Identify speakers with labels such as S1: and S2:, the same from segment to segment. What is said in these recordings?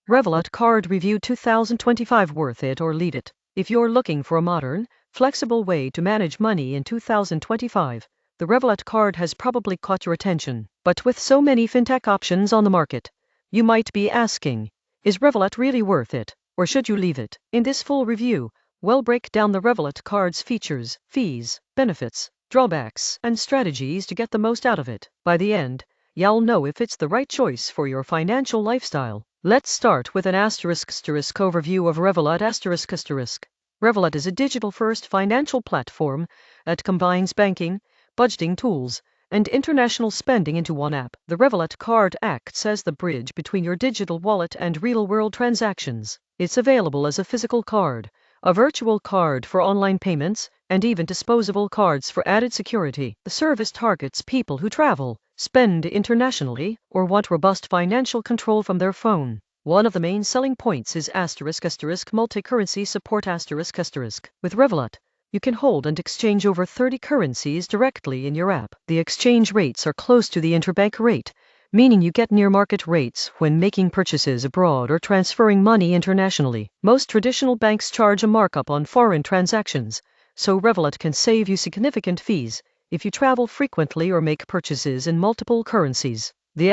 S1: Revolut Card Review 2025. Worth it or leave it? If you're looking for a modern, flexible way to manage money in 2025, the Revolut card has probably caught your attention. But with so many fintech options on the market, you might be asking, is Revolut really worth it, or should you leave it? In this full review, we'll break down the Revolut card's features, fees, benefits, drawbacks, and strategies to get the most out of it. By the end, you'll know if it's the right choice for your financial lifestyle. Let's start with an overview of Revolut. Revolut is a digital-first financial platform that combines banking, budgeting tools, and international spending into one app. The Revolut card acts as the bridge between your digital wallet and real-world transactions. It's available as a physical card, a virtual card for online payments, and even disposable cards for added security. The service targets people who travel, spend internationally, or want robust financial control from their phone. One of the main selling points is multi-currency support. With Revolut, you can hold and exchange over 30 currencies directly in your app. The exchange rates are close to the interbank rate, meaning you get near market rates when making purchases abroad or transferring money internationally. Most traditional banks charge a markup on foreign transactions, so Revolut can save you significant fees if you travel frequently or make purchases in multiple currencies. The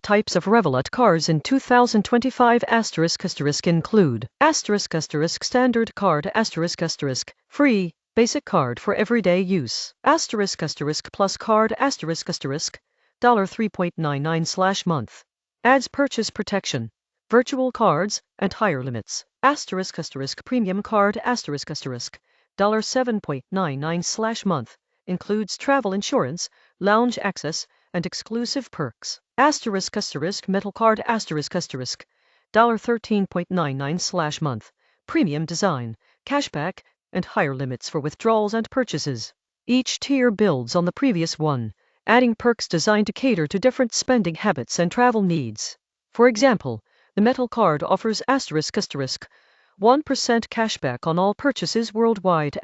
S1: types of Revolut cards in 2025 include standard card free, basic card for everyday use, plus card $3.99/month. Adds purchase protection, virtual cards, and higher limits. Premium card $7.99/month. Includes travel insurance, lounge access, and exclusive perks. Metal card $13.99/month. Premium design, cashback, and higher limits for withdrawals and purchases. Each tier builds on the previous one, adding perks designed to cater to different spending habits and travel needs. For example, the metal card offers **1% cashback on all purchases worldwide **,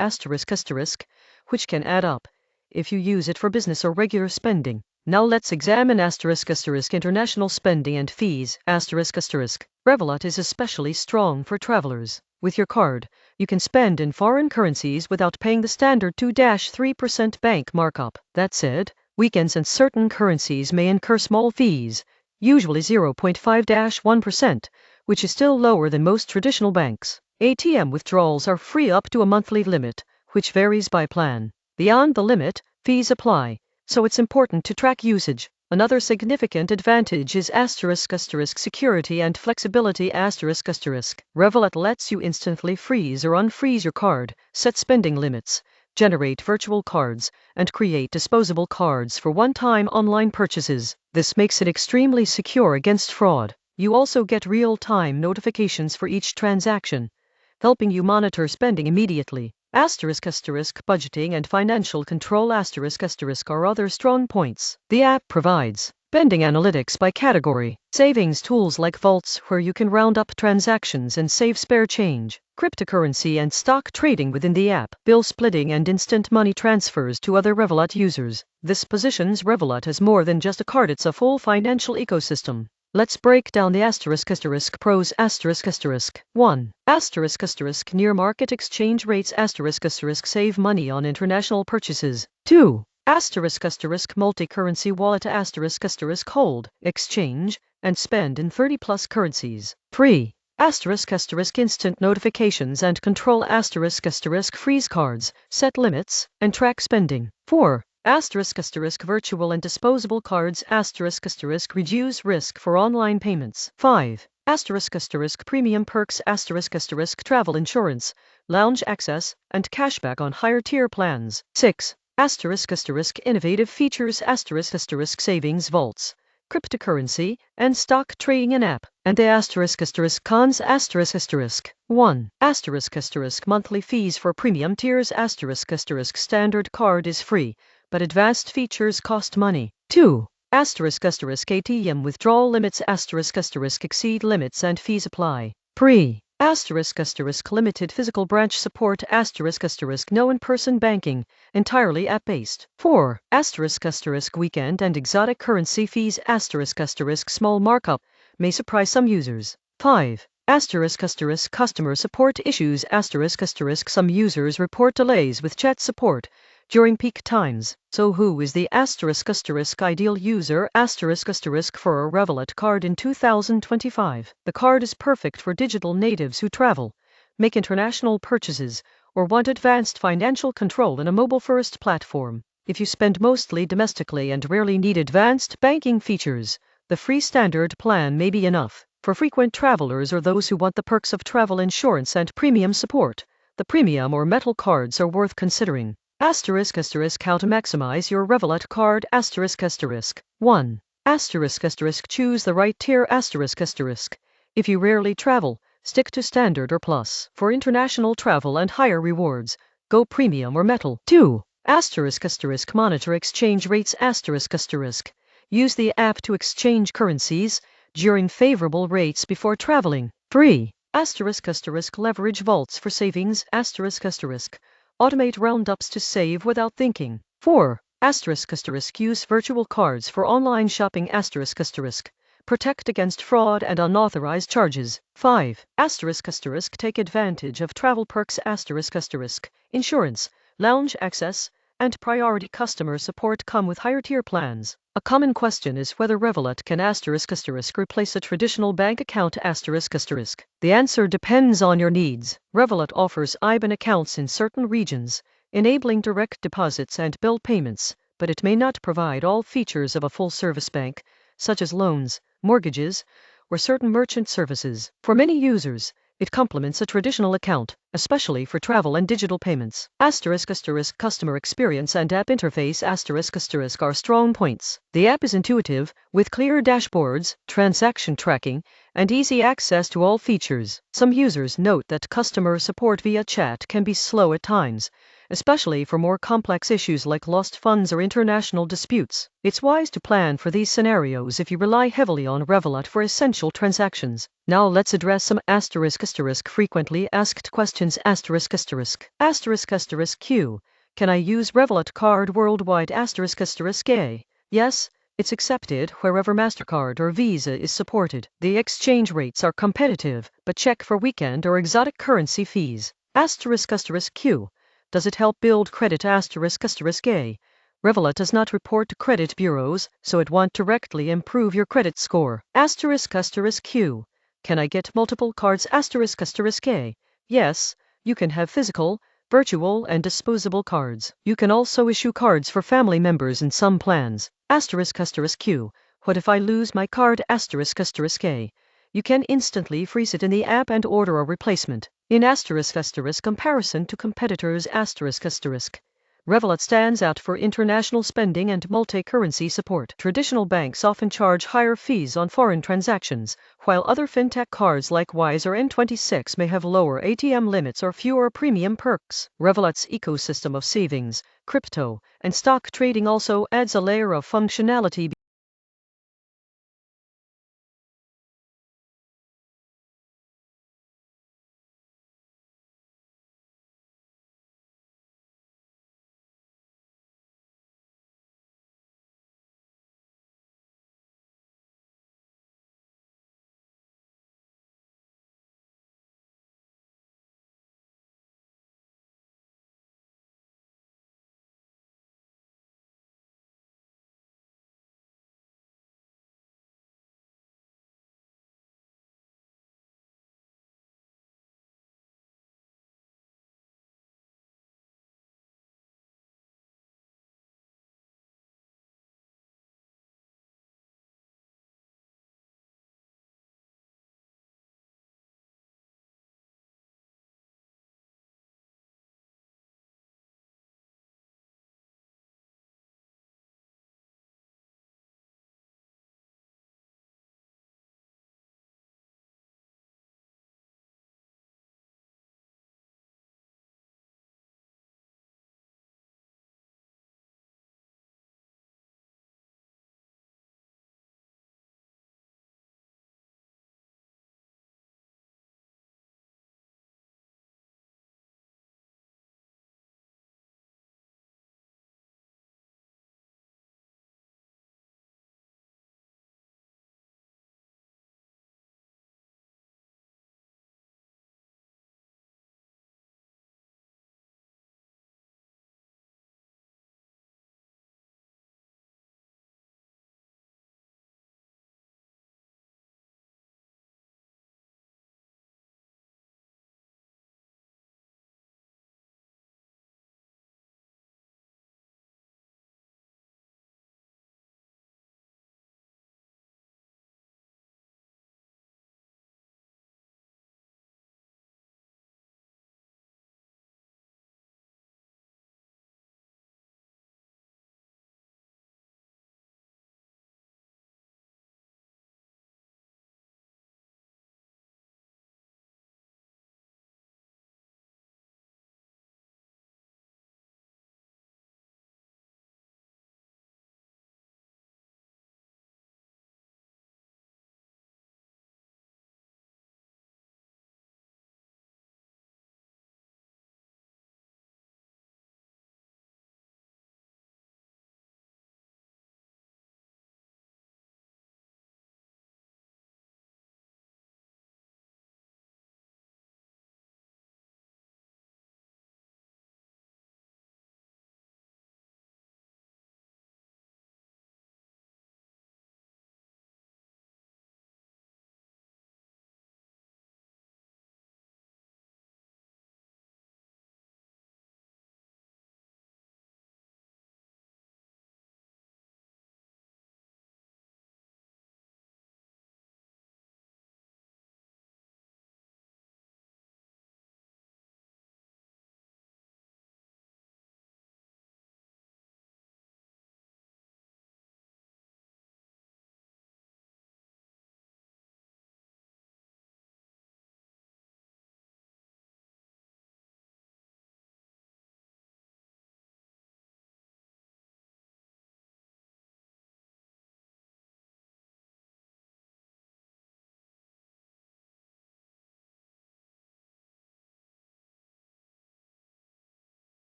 S1: which can add up if you use it for business or regular spending. Now let's examine international spending and fees. Revolut is especially strong for travelers. With your card, you can spend in foreign currencies without paying the standard 2-3% bank markup. That said, weekends and certain currencies may incur small fees, usually 0.5-1%, which is still lower than most traditional banks. ATM withdrawals are free up to a monthly limit, which varies by plan. Beyond the limit, fees apply, so it's important to track usage. Another significant advantage is security and flexibility. Revolut lets you instantly freeze or unfreeze your card, set spending limits, generate virtual cards, and create disposable cards for one-time online purchases. This makes it extremely secure against fraud. You also get real-time notifications for each transaction, helping you monitor spending immediately. Budgeting and financial control are other strong points. The app provides spending analytics by category, savings tools like vaults where you can round up transactions and save spare change, cryptocurrency and stock trading within the app, bill splitting and instant money transfers to other Revolut users. This positions Revolut as more than just a card, it's a full financial ecosystem. Let's break down the pros. 1. Near market exchange rates save money on international purchases. 2. Multi-currency wallet hold, exchange, and spend in 30+ currencies. 3. Instant notifications and control freeze cards, set limits, and track spending. 4. Virtual and disposable cards reduce risk for online payments. 5. Premium perks travel insurance, lounge access, and cashback on higher tier plans. 6. Innovative features savings vaults, cryptocurrency, and stock trading in app. And the cons. 1. Monthly fees for premium tiers. Standard card is free, but advanced features cost money. 2. ATM withdrawal limits exceed limits and fees apply. 3. Limited physical branch support no in-person banking, entirely app-based. 4. Weekend and exotic currency fees small markup, may surprise some users. 5. Customer support issues. Some users report delays with chat support during peak times. So who is the ideal user? For a Revolut card in 2025. The card is perfect for digital natives who travel, make international purchases, or want advanced financial control in a mobile-first platform. If you spend mostly domestically and rarely need advanced banking features, the free standard plan may be enough. For frequent travelers or those who want the perks of travel insurance and premium support, the premium or metal cards are worth considering. How to maximize your Revolut card. 1. Choose the right tier. If you rarely travel, stick to standard or plus. For international travel and higher rewards, go premium or metal. 2. Monitor exchange rates. Use the app to exchange currencies during favorable rates before traveling. 3. Leverage vaults for savings. Automate roundups to save without thinking. 4. Use virtual cards for online shopping. Protect against fraud and unauthorized charges. 5. Take advantage of travel perks. Insurance, lounge access, and priority customer support come with higher tier plans. A common question is whether Revolut can replace a traditional bank account. The answer depends on your needs. Revolut offers IBAN accounts in certain regions, enabling direct deposits and bill payments, but it may not provide all features of a full-service bank, such as loans, mortgages, or certain merchant services. For many users, it complements a traditional account, especially for travel and digital payments. Customer experience and app interface are strong points. The app is intuitive, with clear dashboards, transaction tracking, and easy access to all features. Some users note that customer support via chat can be slow at times, especially for more complex issues like lost funds or international disputes. It's wise to plan for these scenarios if you rely heavily on Revolut for essential transactions. Now let's address some frequently asked questions. Q. Can I use Revolut card worldwide? Yes, it's accepted wherever MasterCard or Visa is supported. The exchange rates are competitive, but check for weekend or exotic currency fees. Q. Does it help build credit? Revolut does not report to credit bureaus, so it won't directly improve your credit score. Q. Can I get multiple cards? Yes, you can have physical, virtual, and disposable cards. You can also issue cards for family members in some plans. Q. What if I lose my card? You can instantly freeze it in the app and order a replacement. In comparison to competitors, Revolut stands out for international spending and multi-currency support. Traditional banks often charge higher fees on foreign transactions, while other fintech cards like Wise or N26 may have lower ATM limits or fewer premium perks. Revolut's ecosystem of savings, crypto, and stock trading also adds a layer of functionality